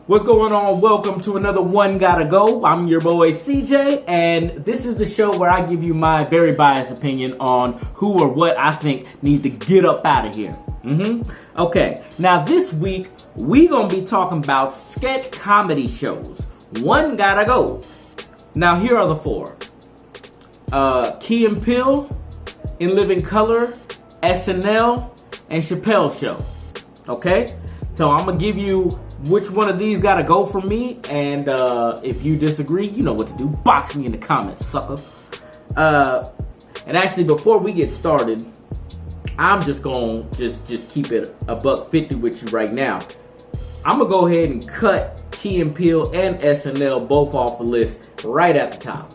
What's going on? Welcome to another One Gotta Go. I'm your boy CJ, and this is the show where I give you my very biased opinion on who or what I think needs to get up out of here. Okay, now this week we gonna be talking about sketch comedy shows. One Gotta Go. Now here are the four: Key and Peele, In Living Color, SNL, and Chappelle Show. Okay, so I'm gonna give you which one of these gotta go for me, and if you disagree, you know what to do. Box me in the comments, sucker. And actually, before we get started, I'm just gonna just keep it a $1.50 with you right now. I'm gonna go ahead and cut Key and Peele and SNL both off the list right at the top.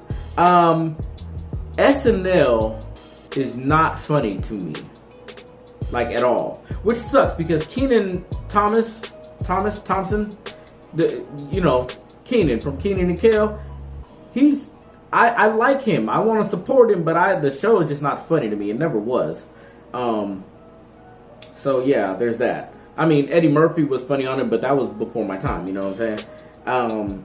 SNL is not funny to me, like at all, which sucks because Kenan Thompson, Kenan from Kenan and Kel, I like him. I want to support him, but the show is just not funny to me. It never was. So yeah, there's that. I mean, Eddie Murphy was funny on it, but that was before my time. You know what I'm saying?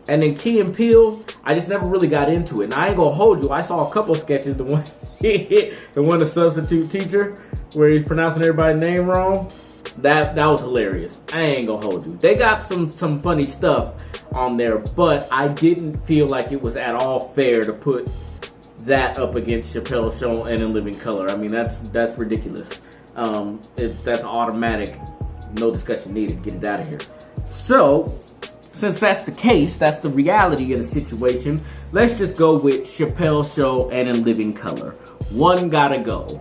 And then Key and Peele, I just never really got into it. And I ain't gonna hold you. I saw a couple sketches. The one, the substitute teacher, where he's pronouncing everybody's name wrong. That was hilarious. I ain't gonna hold you. They got some funny stuff on there, but I didn't feel like it was at all fair to put that up against Chappelle Show and In Living Color. I mean, that's ridiculous. That's automatic. No discussion needed. Get it out of here. So, since that's the case, that's the reality of the situation, let's just go with Chappelle Show and In Living Color. One gotta go.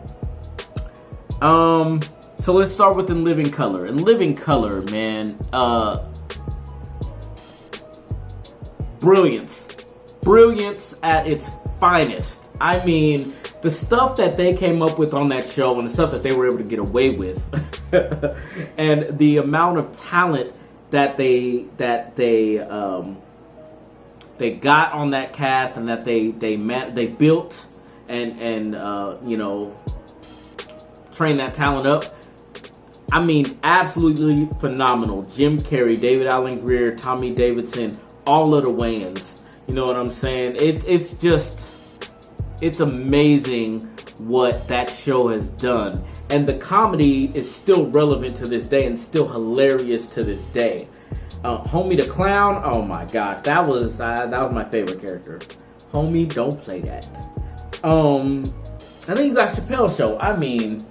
So let's start with In Living Color. In Living Color, man, brilliance at its finest. I mean, the stuff that they came up with on that show and the stuff that they were able to get away with, and the amount of talent that they got on that cast, and that they built and trained that talent up. I mean, absolutely phenomenal. Jim Carrey, David Alan Grier, Tommy Davidson, all of the Wayans. You know what I'm saying? It's amazing what that show has done. And the comedy is still relevant to this day and still hilarious to this day. Homie the Clown, oh my gosh, that was my favorite character. Homie, don't play that. And then you got Chappelle Show. I mean,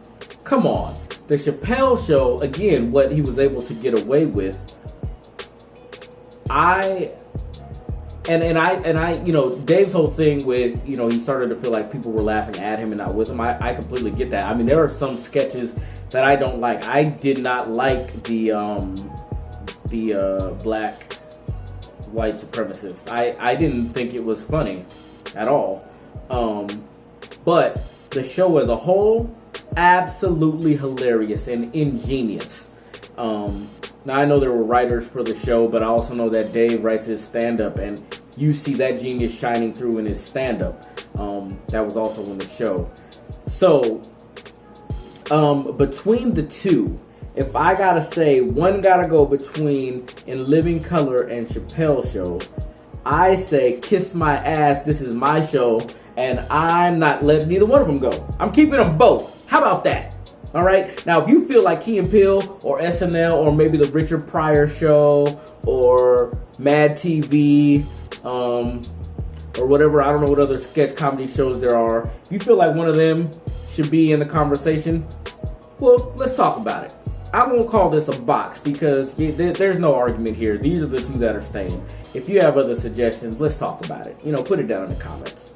come on. The Chappelle Show, again, what he was able to get away with. Dave's whole thing with, he started to feel like people were laughing at him and not with him. I completely get that. I mean, there are some sketches that I don't like. I did not like the black white supremacist. I didn't think it was funny at all. But the show as a whole, absolutely hilarious and ingenious. Now, I know there were writers for the show, but I also know that Dave writes his stand-up, and you see that genius shining through in his stand-up. That was also in the show. So, between the two, if I gotta say one gotta go between In Living Color and Chappelle Show, I say kiss my ass, this is my show, and I'm not letting neither one of them go. I'm keeping them both. How about that? All right. Now, if you feel like Key and Peele or SNL or maybe the Richard Pryor Show or Mad TV or whatever, I don't know what other sketch comedy shows there are. If you feel like one of them should be in the conversation, well, let's talk about it. I won't call this a box because there's no argument here. These are the two that are staying. If you have other suggestions, let's talk about it. Put it down in the comments.